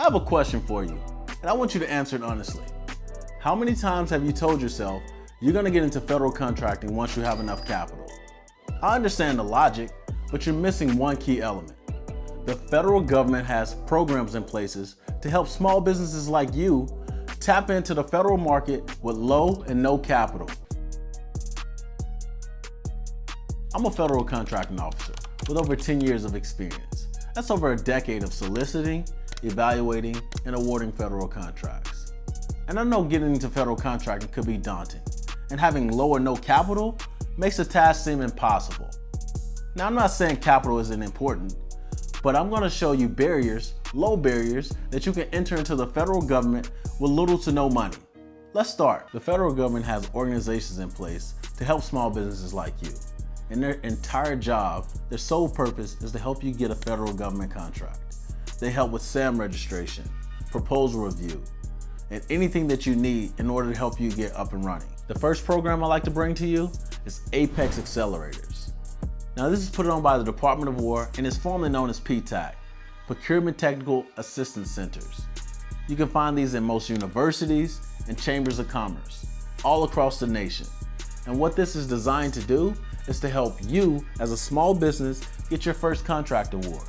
have a question for you, and I want you to answer it honestly. How many times have you told yourself you're going to get into federal contracting once you have enough capital? I understand the logic, but you're missing one key element. The federal government has programs in places to help small businesses like you tap into the federal market with low and no capital. I'm a federal contracting officer with over 10 years of experience. That's over a decade of soliciting, evaluating, and awarding federal contracts. And I know getting into federal contracting could be daunting, and having low or no capital makes the task seem impossible. Now, I'm not saying capital isn't important, but I'm going to show you barriers, low barriers, that you can enter into the federal government with little to no money. Let's start. The federal government has organizations in place to help small businesses like you. And their entire job, their sole purpose, is to help you get a federal government contract. They help with SAM registration, proposal review, and anything that you need in order to help you get up and running. The first program I like to bring to you is Apex Accelerators. Now, this is put on by the Department of War and is formerly known as PTAC, Procurement Technical Assistance Centers. You can find these in most universities and chambers of commerce all across the nation. And what this is designed to do is to help you as a small business get your first contract award.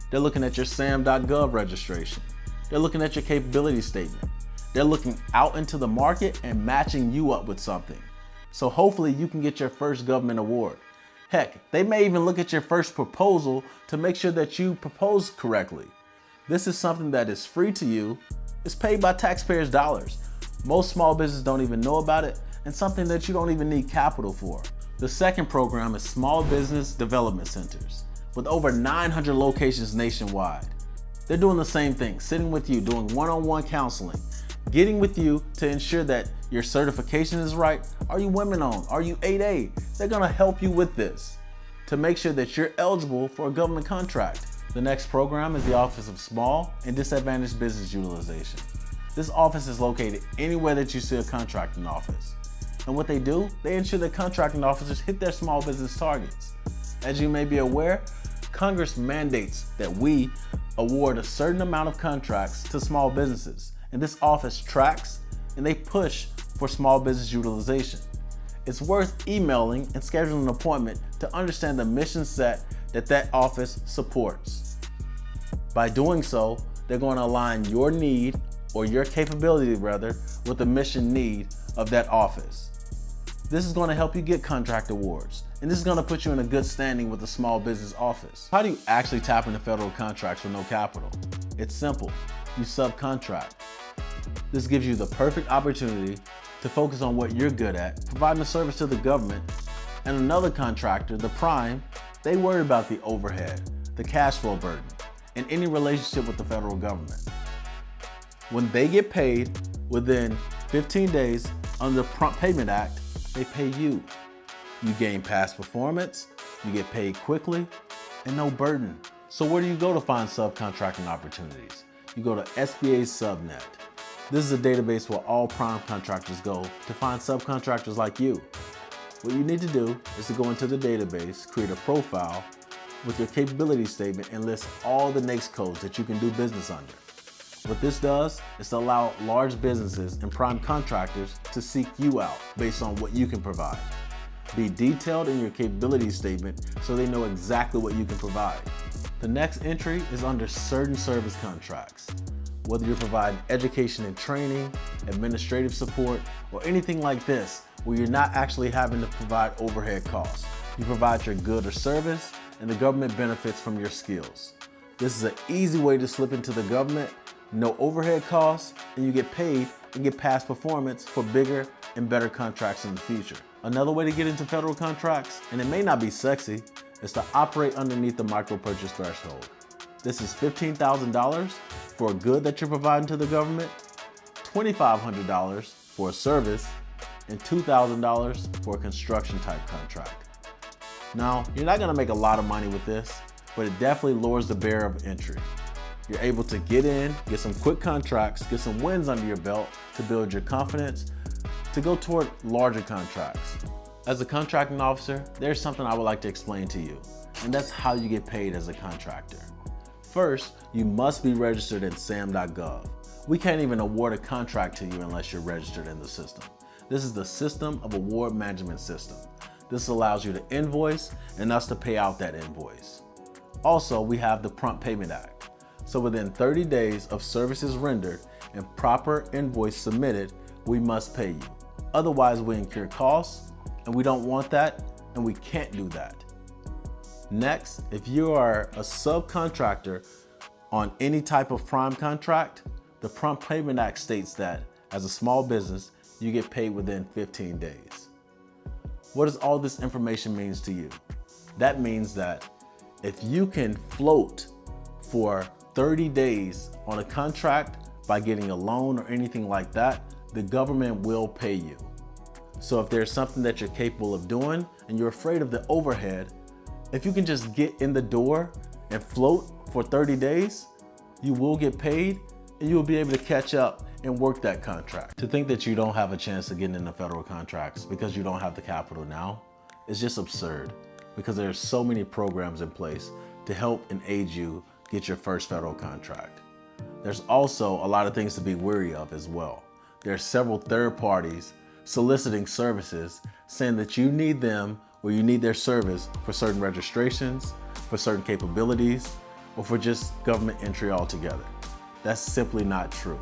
They're looking at your SAM.gov registration. They're looking at your capability statement. They're looking out into the market and matching you up with something. So hopefully you can get your first government award. Heck, they may even look at your first proposal to make sure that you propose correctly. This is something that is free to you. It's paid by taxpayers' dollars. Most small businesses don't even know about it, and something that you don't even need capital for. The second program is Small Business Development Centers, with over 900 locations nationwide. They're doing the same thing, sitting with you, doing one-on-one counseling, getting with you to ensure that your certification is right. Are you women-owned? Are you 8A? They're gonna help you with this to make sure that you're eligible for a government contract. The next program is the Office of Small and Disadvantaged Business Utilization. This office is located anywhere that you see a contracting office. And what they do, they ensure that contracting officers hit their small business targets. As you may be aware, Congress mandates that we award a certain amount of contracts to small businesses. And this office tracks and they push for small business utilization. It's worth emailing and scheduling an appointment to understand the mission set that office supports. By doing so, they're going to align your need, or your capability rather, with the mission need of that office. This is going to help you get contract awards, and this is going to put you in a good standing with the small business office. How do you actually tap into federal contracts with no capital? It's simple. You subcontract. This gives you the perfect opportunity to focus on what you're good at, providing a service to the government, and another contractor, the prime, they worry about the overhead, the cash flow burden, and any relationship with the federal government. When they get paid within 15 days under the Prompt Payment Act, they pay you. You gain past performance, you get paid quickly, and no burden. So where do you go to find subcontracting opportunities? You go to SBA's SubNet. This is a database where all prime contractors go to find subcontractors like you. What you need to do is to go into the database, create a profile with your capability statement, and list all the NAICS codes that you can do business under. What this does is to allow large businesses and prime contractors to seek you out based on what you can provide. Be detailed in your capability statement so they know exactly what you can provide. The next entry is under certain service contracts. Whether you're providing education and training, administrative support, or anything like this, where you're not actually having to provide overhead costs. You provide your good or service, and the government benefits from your skills. This is an easy way to slip into the government, no overhead costs, and you get paid and get past performance for bigger and better contracts in the future. Another way to get into federal contracts, and it may not be sexy, is to operate underneath the Micropurchase Threshold. This is $15,000 for a good that you're providing to the government, $2,500 for a service, and $2,000 for a construction type contract. Now, you're not gonna make a lot of money with this, but it definitely lowers the barrier of entry. You're able to get in, get some quick contracts, get some wins under your belt to build your confidence, to go toward larger contracts. As a contracting officer, there's something I would like to explain to you, and that's how you get paid as a contractor. First, you must be registered in SAM.gov. We can't even award a contract to you unless you're registered in the system. This is the System of Award Management System. This allows you to invoice and us to pay out that invoice. Also, we have the Prompt Payment Act. So within 30 days of services rendered and proper invoice submitted, we must pay you. Otherwise, we incur costs, and we don't want that, and we can't do that. Next, if you are a subcontractor on any type of prime contract, the Prompt Payment Act states that as a small business, you get paid within 15 days. What does all this information mean to you? That means that if you can float for 30 days on a contract by getting a loan or anything like that, the government will pay you. So if there's something that you're capable of doing and you're afraid of the overhead, if you can just get in the door and float for 30 days, you will get paid and you'll be able to catch up and work that contract. To think that you don't have a chance of getting into federal contracts because you don't have the capital now is just absurd, because there's so many programs in place to help and aid you get your first federal contract. There's also a lot of things to be wary of as well. There are several third parties soliciting services saying that you need them or you need their service for certain registrations, for certain capabilities, or for just government entry altogether. That's simply not true.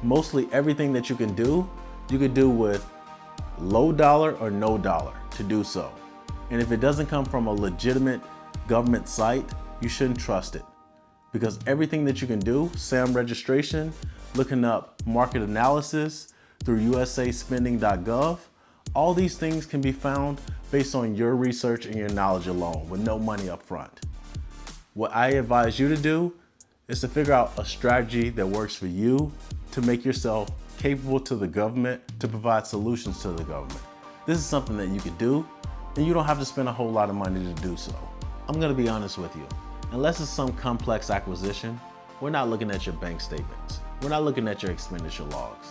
Mostly everything that you can do with low dollar or no dollar to do so. And if it doesn't come from a legitimate government site, you shouldn't trust it. Because everything that you can do, SAM registration, looking up market analysis through SAM.gov, all these things can be found based on your research and your knowledge alone with no money up front. What I advise you to do is to figure out a strategy that works for you to make yourself capable to the government, to provide solutions to the government. This is something that you can do, and you don't have to spend a whole lot of money to do so. I'm gonna be honest with you. Unless it's some complex acquisition, we're not looking at your bank statements. We're not looking at your expenditure logs.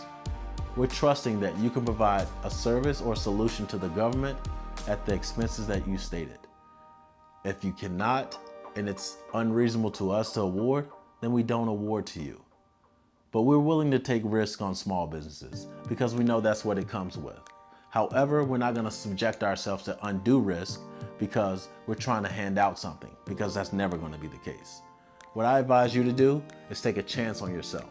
We're trusting that you can provide a service or solution to the government at the expenses that you stated. If you cannot, and it's unreasonable to us to award, then we don't award to you. But we're willing to take risks on small businesses because we know that's what it comes with. However, we're not gonna subject ourselves to undue risk because we're trying to hand out something, because that's never gonna be the case. What I advise you to do is take a chance on yourself.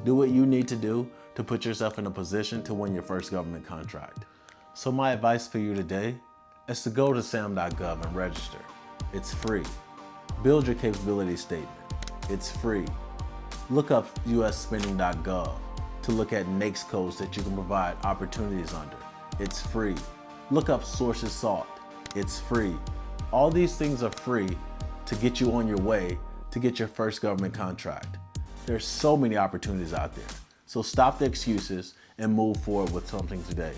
Do what you need to do to put yourself in a position to win your first government contract. So my advice for you today is to go to SAM.gov and register. It's free. Build your capability statement. It's free. Look up usspending.gov to look at NAICS codes that you can provide opportunities under. It's free. Look up sources sought. It's free. All these things are free to get you on your way to get your first government contract. There's so many opportunities out there. So stop the excuses and move forward with something today.